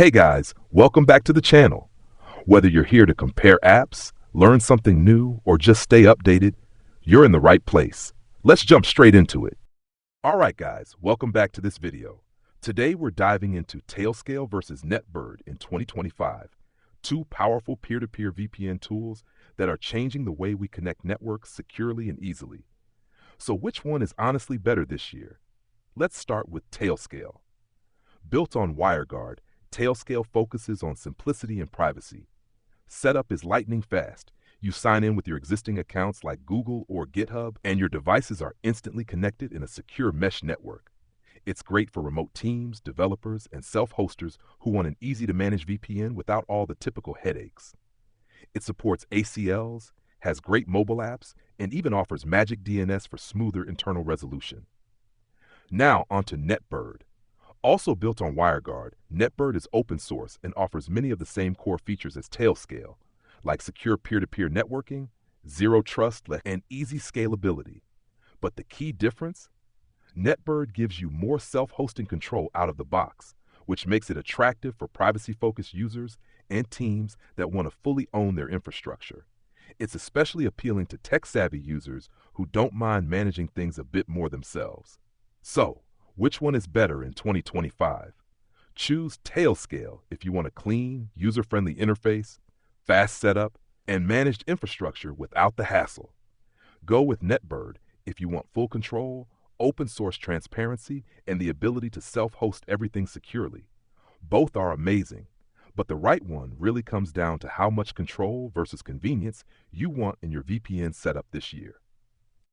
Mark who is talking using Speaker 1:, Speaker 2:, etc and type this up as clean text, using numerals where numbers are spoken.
Speaker 1: Hey guys, welcome back to the channel. Whether you're here to compare apps, learn something new, or just stay updated, you're in the right place. Let's jump straight into it. Alright guys, welcome back to this video. Today we're diving into Tailscale versus Netbird in 2025, two powerful peer-to-peer VPN tools that are changing the way we connect networks securely and easily. So which one is honestly better this year? Let's start with Tailscale. Built on WireGuard, Tailscale focuses on simplicity and privacy. Setup is lightning fast. You sign in with your existing accounts like Google or GitHub, and your devices are instantly connected in a secure mesh network. It's great for remote teams, developers, and self-hosters who want an easy-to-manage VPN without all the typical headaches. It supports ACLs, has great mobile apps, and even offers magic DNS for smoother internal resolution. Now onto Netbird. Also built on WireGuard, Netbird is open source and offers many of the same core features as Tailscale, like secure peer-to-peer networking, zero trust, and easy scalability. But the key difference? Netbird gives you more self-hosting control out of the box, which makes it attractive for privacy-focused users and teams that want to fully own their infrastructure. It's especially appealing to tech-savvy users who don't mind managing things a bit more themselves. So, which one is better in 2025? Choose Tailscale if you want a clean, user-friendly interface, fast setup, and managed infrastructure without the hassle. Go with Netbird if you want full control, open-source transparency, and the ability to self-host everything securely. Both are amazing, but the right one really comes down to how much control versus convenience you want in your VPN setup this year.